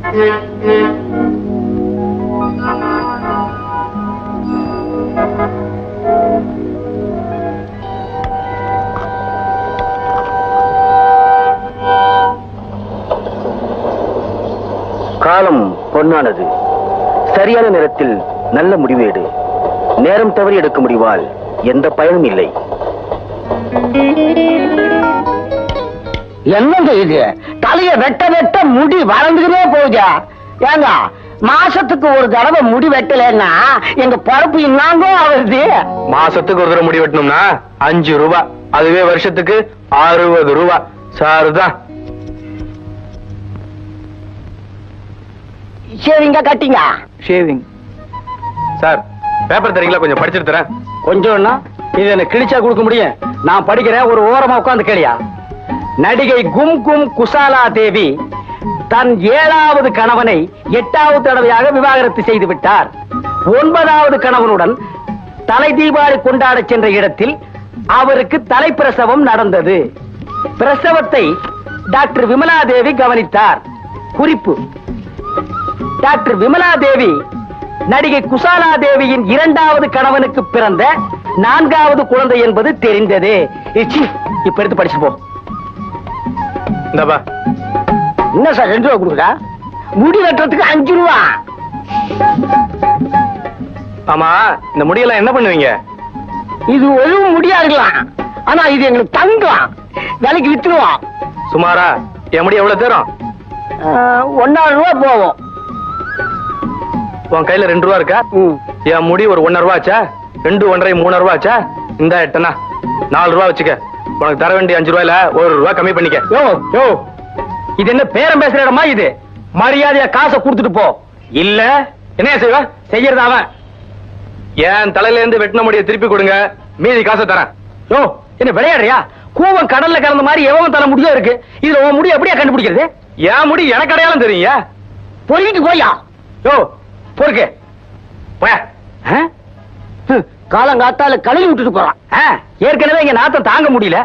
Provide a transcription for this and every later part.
காலம் பொன்னானது. சரியான நேரத்தில் நல்ல முடிவேடு. நேரம் தவறி எடுக்க முடிவால் எந்த பயனும் இல்லை. என்னங்க இது? தலைய வெட்ட வெட்ட முடி வளர்ந்துக்கிட்டே போகுதா? ஏங்க, மாசத்துக்கு ஒரு தடவை முடி வெட்டலன்னா எங்க பொறுப்பு இன்னாங்க ஆகுது. மாசத்துக்கு ஒரு தடவை முடி வெட்டணும்னா 5 ரூபாய், அதுவே வருஷத்துக்கு 60 ரூபாய். சாருதான். ஷேவிங்க கட்டிங்க. ஷேவிங் சார், பேப்பர் தரீங்களா? கொஞ்சம் படிச்சுட்டு தரேன். கொஞ்சம்னா இது எனக்கு கிழிச்சா கொடுக்க முடியும். நான் படிக்கிறேன், ஒரு ஓரமா உட்கார்ந்து கேளியா. நடிகை கும் கும் குசாலா தேவி தன் 7வது கணவனை 8வது தடவையாக விவாகரத்து செய்து விட்டார். 9வது கணவனுடன் தலை தீபாவளி கொண்டாட சென்ற இடத்தில் அவருக்கு தலைப்பிரசவம் நடந்தது. பிரசவத்தை டாக்டர் விமலா தேவி கவனித்தார். குறிப்பு: டாக்டர் விமலா தேவி நடிகை குசாலா தேவியின் 2வது கணவனுக்கு பிறந்த 4வது குழந்தை என்பது தெரிந்தது. இப்ப எடுத்து படிச்சு போ. இந்தப்பா. என்ன சார் 2 ரூபா கொடுக்குறா? முடி வெட்டுறதுக்கு 5 ரூபா. ஆமா, இந்த முடியெல்லாம் என்ன பண்ணுவீங்க? இது ஒரு முடியா இருக்கலாம், ஆனா இது எங்களுக்கு தங்கம். விலைக்கு வித்துருவோம். சுமாரா என் முடி எவ்வளவு தரும்? 1.5 ரூபா போவோம். உன் கையில 2 ரூபா இருக்கா? என் முடி ஒரு 1.5 ரூபா ஆச்சா? 2 1.5 3 ரூபா ஆச்சா? இந்த எட்டனா 4 ரூபா வச்சுக்க. உனக்கு தர வேண்டிய 5 ரூபாயில 1 ரூபா கம்மி பண்ணிக்க. யோ யோ, இது என்ன பேரம் பேசுற இடமா? இது மரியாதையா காசை கொடுத்துட்டு போ. இல்ல என்ன செய்வ? செய்யறது அவன். என் தலையில இருந்து வெட்டின முடியை திருப்பி கொடுங்க, மீதி காசை தரேன். யோ, என்ன விளையாடுறியா? கூவம் கடல்ல கலந்த மாதிரி எவன் தலை முடியும் இருக்கு. இதுல உன் முடி எப்படியா கண்டுபிடிக்கிறது? என் முடி எனக்கு அடையாளம் தெரியுங்க. பொறுக்கிட்டு போயா. யோ பொறுக்கு போய. காலங்காத்தால கழுவி விட்டுட்டு போறான். ஏற்கனவே இங்க நாத்தம் தாங்க முடியல.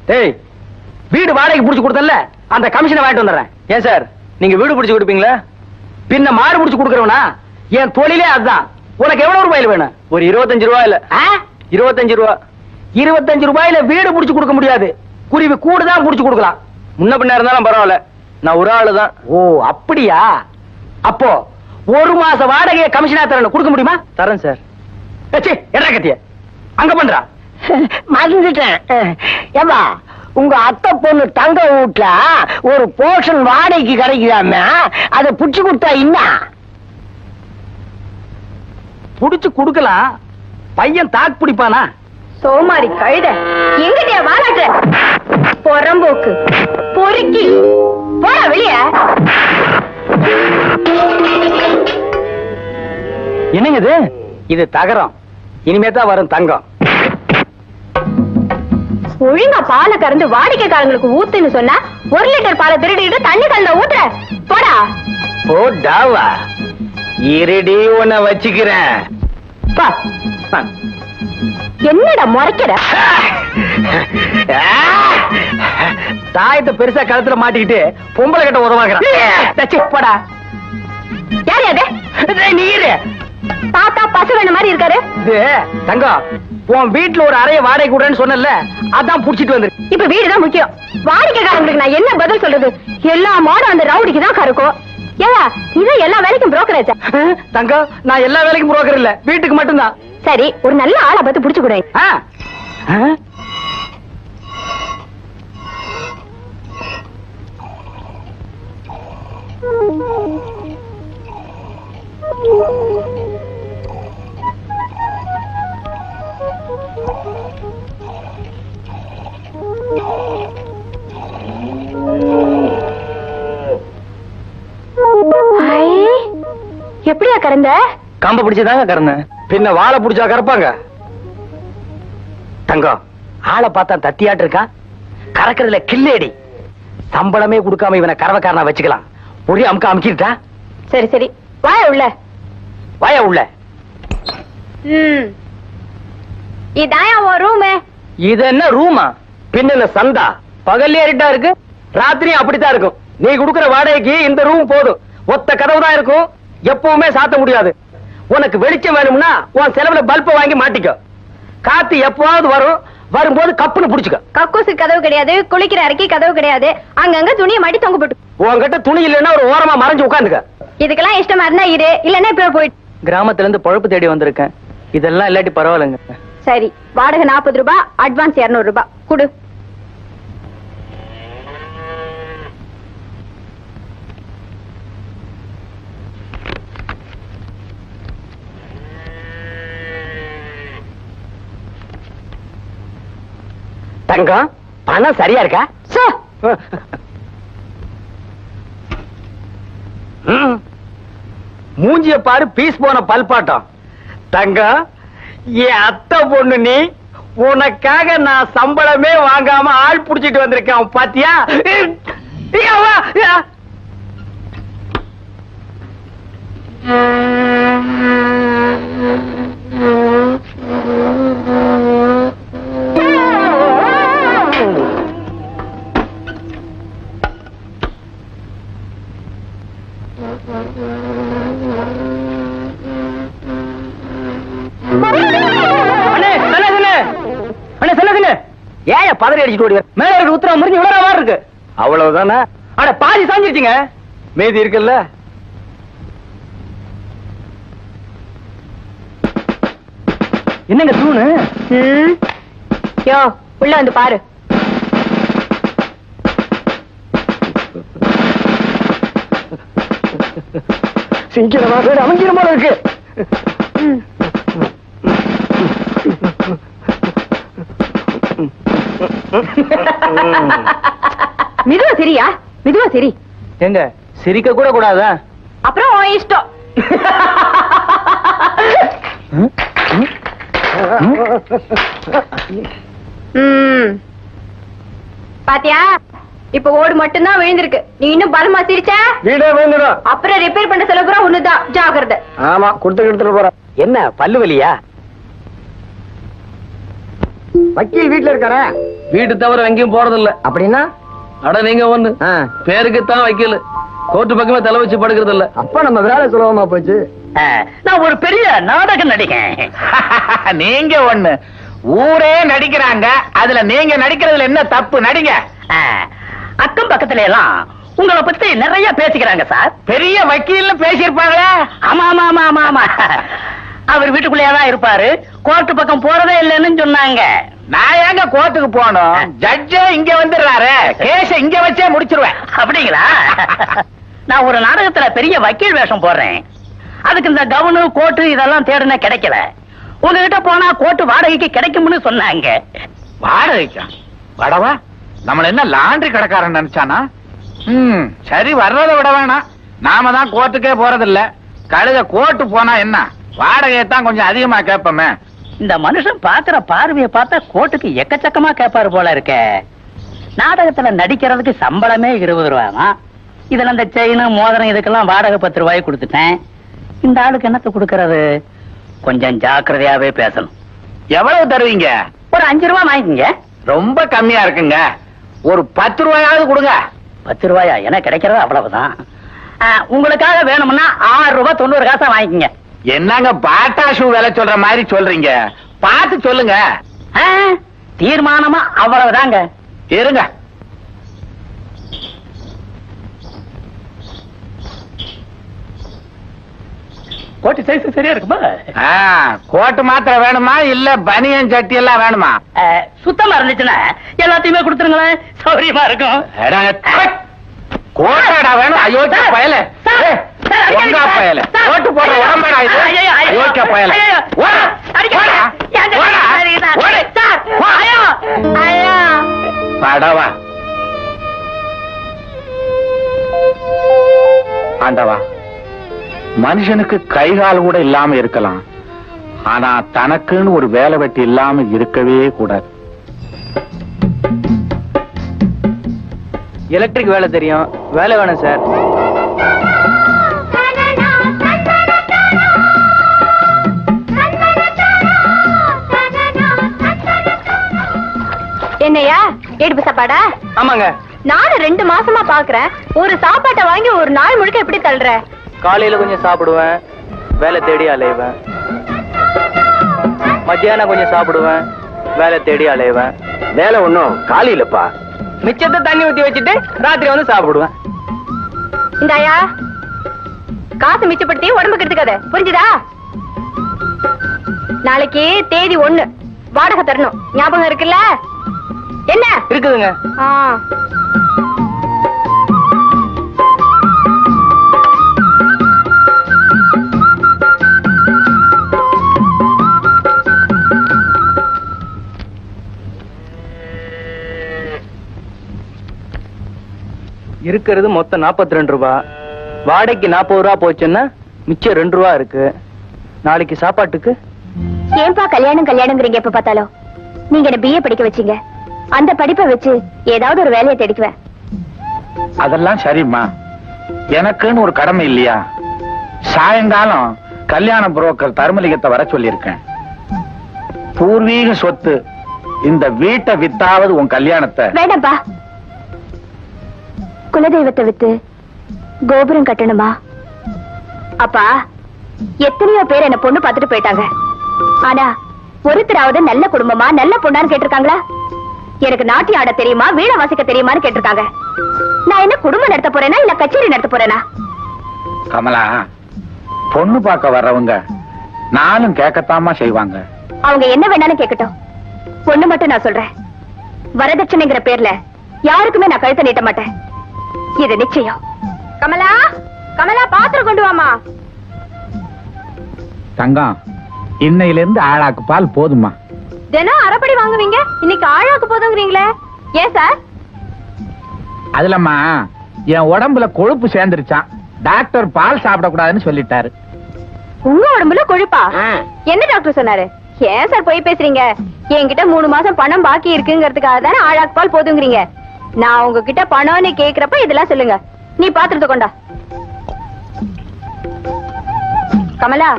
டேய், வீடு வாடகைக்கு புடிச்சு கொடுத்தல, அந்த கமிஷனை வாங்கிட்டு வந்துடுறேன். ஏன் சார், நீங்க வீடு பிடிச்சு கொடுப்பீங்களா? பின்ன மாடு புடிச்சு கொடுக்கறவனா? என் தொழிலே அதுதான். உனக்கு எவ்வளவு ரூபாயில வேணும்? ஒரு 25 ரூபா இல்ல 25 ரூபா. 25 ரூபாயில வீடு புடிச்சு கொடுக்க முடியாது. குருவி கூடுதான் புடிச்சு கொடுக்கலாம். முன்ன பின்ன இருந்தாலும் பரவாயில்ல, நான் ஒரு ஆளு தான். ஓ அப்படியா? அப்போ 1 மாச வாடகையை கமிஷனா தரணும். கொடுக்க முடியுமா? தரேன் சார். என்ன கத்திய அங்க பண்றா? மறந்துட்டேன். ஏமா, உங்க அத்தை பொண்ணு தங்க வீட்டுல ஒரு போர்ஷன் வாடகைக்கு கிடைக்கிறாம, அதை புடிச்சு கொடுத்தா என்ன? புடிச்சு கொடுக்கலாம். பையன் தாக்கு பிடிப்பானா? சோமாரி கழுத, எங்கிட்டே வாழாட்ட பொறம்போக்கு பொறுக்கி போற வெளிய. என்னங்க இது? இது தகரம். இனிமேதான் வரும் தங்கம். ஒழுங்கா பாலை கறந்து வாடிக்கைக்காரங்களுக்கு ஊத்துன்னு சொன்னா 1 லிட்டர் பாலை திருடிட்டு தண்ணி கலந்த ஊத்துற. போடா. போடாவா? இருடி உன்னை வச்சுக்கிறேன். என்னடா முறைக்கிற? தாயத்தை பெருசா கழுத்துல மாட்டிக்கிட்டு பொம்பளை கிட்ட உதவாக்குறான். போடா. யார் அது? நீரு தாத்தா பசு வேண மாதிரி இருக்காரு. இது தங்கம், உன் வீட்டுல ஒரு அறைய வாடகை கூடன்னு சொன்னல, அதான் புடிச்சிட்டு வந்து. இப்ப வீடுதான் முக்கியம். வாடிக்கைக்காரங்களுக்கு நான் என்ன பதில் சொல்றது? எல்லா மாடும் அந்த ரவுடிக்கு தான் கருக்கும். ஏயா, இது எல்லா வேலைக்கும் புரோக்கரேஜா? தங்கம், நான் எல்லா வேலைக்கும் புரோக்கர் இல்ல, வீட்டுக்கு மட்டும்தான். சரி, ஒரு நல்ல ஆளை பார்த்து புடிச்சு கொடு. எப்படியா கறந்த? கம்ப பிடிச்சதாங்க கறந்தேன். பின்ன வாழை பிடிச்சா கறப்பாங்க. தங்கம், ஆளை பார்த்தா தத்தியாட்டு இருக்கா. கறக்கிறதுல கில்லேடி. சம்பளமே கொடுக்காம இவனை கறவைக்காரனா வச்சுக்கலாம். ஒரே அமுக்க அமுக்கிட்டா. சரி சரி, வாய உள்ள. வாய உள்ள. இதான் உன் ரூமு. இது என்ன ரூமா? பின்ன சந்தா. பகல்ல ஏறிட்டா இருக்கு, ராத்திரியும் அப்படித்தான் இருக்கும். நீ கொடுக்கிற வாடகைக்கு இந்த ரூம் போதும். ஒத்த கதவு தான் இருக்கும், எப்பவுமே சாத்த முடியாது. உனக்கு வெளிச்சம் வேணும்னா உன் செலவுல பல்ப வாங்கி மாட்டிக்கோ. காத்து எப்பவாவது வரும், வரும்போது கப்புன்னு புடிச்சுக்க. கக்கூசு கதவு கிடையாது, குளிக்கிற அறைக்கு கதவு கிடையாது. அங்கங்க துணியை மாட்டி தொங்க போட்டு. உன்கிட்ட துணி இல்லைன்னா ஒரு ஓரமா மறைஞ்சு உட்காந்துக்க. இதுக்கெல்லாம் இஷ்டமா இருந்தா இரு, இல்லன்னா இப்ப போயிட்டு. கிராமத்துல இருந்து பொழப்பு தேடி வந்திருக்கேன். இதெல்லாம் இல்லாட்டி பரவாயில்லைங்க. சரி, வாடகை 40 ரூபாய், அட்வான்ஸ் 200 ரூபாய் குடு. தங்கம், பணம் சரியா இருக்கா? மூஞ்சிய பாரு, பீஸ் போன பல்பாட்டம். தங்கம், என் அத்தை பொண்ணு நீ. உனக்காக நான் சம்பளமே வாங்காம ஆள் புடிச்சிட்டு வந்திருக்கேன் பாத்தியா? ஏன் பதறி அடிச்சுட்டு ஓடி மேல இருக்க உத்தரவு முறிஞ்சு விழற மாதிரி இருக்கு. அவ்வளவுதானே? அட பாதி சாஞ்சிருச்சுங்க, மீதி இருக்குல்ல. என்னங்க தூணு? யோ, உள்ள வந்து பாரு. சிங்கிரமா வீடு அமைஞ்சிரும் போல இருக்கு. மெதுவா சரியா, மெதுவா சரி. எங்க சிரிக்க கூட கூடாதா? அப்புறம் உன் இஷ்டம். பாத்தியா, இப்ப ஓடு மட்டும்தான் விழுந்திருக்கு. நீ இன்னும் பலமா சிரிச்சா வீடே விழுந்துடும். அப்புறம் ரிப்பேர் பண்ண செலவு கூட ஒண்ணுதான், ஜாக்கிரதை. ஆமா, கொடுத்துட்டு போற. என்ன பல்லு வலியா? வக்கீல் வீட்டுல இருக்காரா? வீட்டு தவிர எங்கேயும் போறது இல்ல. அப்படின்னா? அட நீங்க ஒண்ணு பேருக்குத்தான் வைக்கல, கோர்ட்டு பக்கமே தலை வச்சு படுக்கிறது இல்ல. அப்ப நம்ம வேலை சுலபமா போச்சு. நான் ஒரு பெரிய நாடக நடிகன். நீங்க ஒண்ணு, ஊரே நடிக்கிறாங்க, அதுல நீங்க நடிக்கிறதுல என்ன தப்பு? நடிங்க. அக்கம் பக்கத்துல எல்லாம் உங்களை பத்தி நிறைய பேசிக்கிறாங்க சார். பெரிய வக்கீல்னு பேசியிருப்பாங்களே. ஆமா ஆமா ஆமா ஆமா ஆமா. அவர் வீட்டுக்குள்ளேயேதான் இருப்பாரு, கோர்ட்டு பக்கம் போறதே இல்லைன்னு சொன்னாங்க. நான் ஏங்க கோர்ட்டுக்கு போனோம்? ஜட்ஜே இங்க வந்துடுறாரு, கேஸ இங்க வச்சே முடிச்சிருவேன். அப்படிங்களா? நான் ஒரு நாடகத்துல பெரிய வக்கீல் வேஷம் போடுறேன். அதுக்கு இந்த கவுனு கோட்டு இதெல்லாம் தேடுன கிடைக்கல. உங்ககிட்ட போனா கோட்டு வாடகைக்கு கிடைக்கும்னு சொன்னாங்க. வாடகைக்கா? வடவா, நம்மள என்ன லாண்டரி கடைக்காரன் நினைச்சானா? சரி, வர்றதை விட வேணாம். நாம தான் கோர்ட்டுக்கே போறதில்ல. கழுத கோர்ட்டு போனா என்ன, வாடகையை தான் கொஞ்சம் அதிகமா கேட்போமே. இந்த மனுஷன் பாக்குற பார்வையை பார்த்தா கோர்ட்டுக்கு எக்கச்சக்கமா கேட்பாரு போல இருக்க. நாடகத்துல நடிக்கிறதுக்கு சம்பளமே 20 ரூபாயா? இதுல இந்த செயின் மோதிரம் இதுக்கெல்லாம் வாடகை 10 ரூபாய் கொடுத்துட்டேன். இந்த ஆளுக்கு என்னத்த கொடுக்கறது? கொஞ்சம் ஜாக்கிரதையாவே பேசணும். எவ்வளவு தருவீங்க? ஒரு 5 ரூபாய் வாங்கிக்கங்க. ரொம்ப கம்மியா இருக்குங்க, ஒரு 10 ரூபாயாவது கொடுங்க. 10 ரூபாயா? எனக்கு கிடைக்கிறது அவ்வளவுதான். உங்களுக்காக வேணும்னா 6 ரூபாய் 90 காசா வாங்கிக்கங்க. என்னங்க பாட்டாஷூ விலை சொல்ற மாதிரி சொல்றீங்க? பார்த்து சொல்லுங்க. தீர்மானமா அவ்வளவுதாங்க. இருங்க. கோட்டு சைஸ் சரியா இருக்குமா? கோட்டு மாத்திரம் வேணுமா, இல்ல பனியன் சட்டி எல்லாம் வேணுமா? சுத்தமா இருந்துச்சுன்னா எல்லாத்தையுமே கொடுத்துருங்களேன், சௌரியமா இருக்கும். கோட்டாடா வேணும்? அயோக்கிய பயல, கோட்டு போடுற உடம்படா இது. அயோக்கிய பயல, படவா. ஆண்டவா, மனுஷனுக்கு கைகால் கூட இல்லாம இருக்கலாம், ஆனா தனக்குன்னு ஒரு வேலை வெட்டி இல்லாம இருக்கவே கூடாது. எலக்ட்ரிக் வேலை தெரியும், வேலை வேணும் சார். என்னையா, எடுப்பு சாப்பாடா? ஆமாங்க, நானும் 2 மாசமா பாக்குறேன். ஒரு சாப்பாட்டை வாங்கி ஒரு நாள் முழுக்க எப்படி தள்ளுற? காலையில கொஞ்சம் சாப்பிடுவேன், வேலை தேடி அலைவேன். மத்தியானம் கொஞ்சம் சாப்பிடுவேன், வேலை தேடி அலைவேன். வேலை ஒண்ணும் காலி இல்லப்பா. மிச்சத்தை தண்ணி ஊத்தி வச்சுட்டு ராத்திரி வந்து சாப்பிடுவேன். இந்தாயா, காசு மிச்சப்படுத்தி உடம்பு கெடுத்துக்காத, புரிஞ்சுதா? நாளைக்கு தேதி 1, வாடகை தரணும், ஞாபகம் இருக்குல்ல? என்ன இருக்குதுங்க. ஆ. இருக்கிறது மொத்தம் 42 ரூபாய். வாடகைக்கு 40 ரூபா போச்சுன்னா மிச்சம் 2 ரூபா இருக்கு. நாளைக்கு சாப்பாட்டுக்கு ஏன்பா கல்யாணங்கிறீங்க எப்ப பார்த்தாலும்? நீங்க என்ன BA படிக்க வச்சீங்க, அந்த படிப்பை வச்சு ஏதாவது ஒரு வேலையை தேடிக்குவேன். அதெல்லாம் சரிம்மா, எனக்குன்னு ஒரு கடமை இல்லையா? சாயங்காலம் கல்யாண புரோக்கர் தர்மலிங்கத்தை வர சொல்லியிருக்கேன். பூர்வீக சொத்து இந்த வீட்டை வித்தாவது உன் கல்யாணத்தை. வேண்டாம்ப்பா, குலதெய்வத்தை வித்து கோபுரம் கட்டணுமா? அப்பா, எத்தனையோ பேர் என்ன பொண்ணு பார்த்துட்டு போயிட்டாங்க. ஆனா ஒருத்தராவது நல்ல குடும்பமா நல்ல பொண்ணான்னு கேட்டிருக்காங்களா? எனக்கு நாட்டியம் ஆட தெரியுமா, வீணை வாசிக்க தெரியுமான்னு கேட்டிருக்காங்க. நான் என்ன குடும்பம் நடத்த போறேனா இல்ல கச்சேரி நடத்த போறேனா? கமலா, பொண்ணு பார்க்க வர்றவங்க நானும் கேட்கத்தாமா செய்வாங்க. அவங்க என்ன வேணாலும் கேட்கட்டும். பொண்ணு மட்டும் நான் சொல்றேன், வரதட்சணைங்கிற பேர்ல யாருக்குமே நான் கழுத்தை நீட்ட மாட்டேன். இது நிச்சயம். கமலா, கமலா, பாத்திரம் கொண்டு வாமா. தங்கம், இன்னையில இருந்து ஆளாக்கு பால் போதுமா? தினம் அரைப்படி வாங்குவீங்க, இன்னைக்கு ஆழாக்கு போதுங்கிறீங்களே, ஏன் சார்? அதுலம்மா என் உடம்புல கொழுப்பு சேர்ந்துருச்சான். டாக்டர் பால் சாப்பிடக்கூடாதுன்னு சொல்லிட்டாரு. உங்க உடம்புல கொழுப்பா? என்ன டாக்டர் சொன்னாரு? ஏன் சார் போய் பேசுறீங்க? என்கிட்ட 3 மாசம் பணம் பாக்கி இருக்குங்கிறதுக்காக தானே ஆழாக்கு பால் போதுங்கிறீங்க. நான் உங்ககிட்ட பணம்னு கேக்குறப்ப இதெல்லாம் சொல்லுங்க. நீ பாத்திரத்தை கொண்டா. கமலா,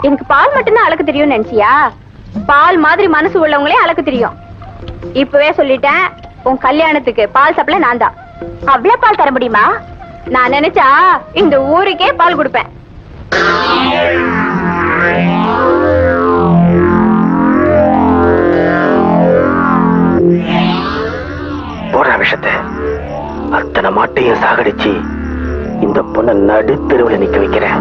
எனக்கு பால் மட்டும்தான் அளக்க தெரியும் நினைச்சியா? பால் மாதிரி மனசு உள்ளவங்களே அளக்க தெரியும். இப்பவே சொல்லிட்டேன், உன் கல்யாணத்துக்கு பால் சப்ளை நான் தான். அவ்வளவு பால் தர முடியுமா? நான் நினைச்சா இந்த ஊருக்கே பால் கொடுப்பேன். போடுற விஷத்தை அத்தனை மாட்டையும் சாகடிச்சு இந்த பொண்ணை நடுத்தெருவில் நிக்க வைக்கிறேன்.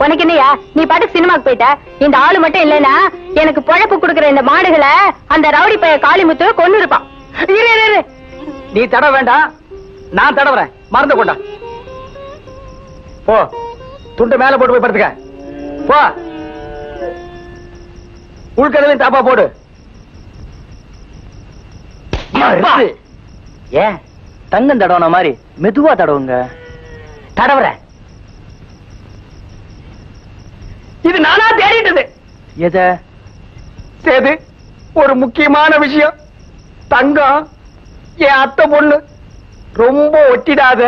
உனக்கு என்னையா நீ பாட்டுக்கு சினிமாக்கு போயிட்ட இந்த ஆளு மட்டும் இல்லைன்னா எனக்கு பொழப்பு கொடுக்கிற இந்த மாடுகளை அந்த ரவுடி பைய காளிமுத்து கொண்டு இருப்பான். இரு, இரு, இரு. நீ தட வேண்டாம், நான் தடவுறேன். மறந்து கொண்டா போ, துண்டு மேல போட்டு போய் படுத்துக்க போ. உள்கதவையும் தாப்பா போடு. ஏன் தங்கம் தடவன மாதிரி மெதுவா தடவுங்க. தடவுற இது நானா தேடிட்டது. எத சேது, ஒரு முக்கியமான விஷயம். தங்கம் என் அத்தை பொண்ணு. ரொம்ப ஒட்டிடாத,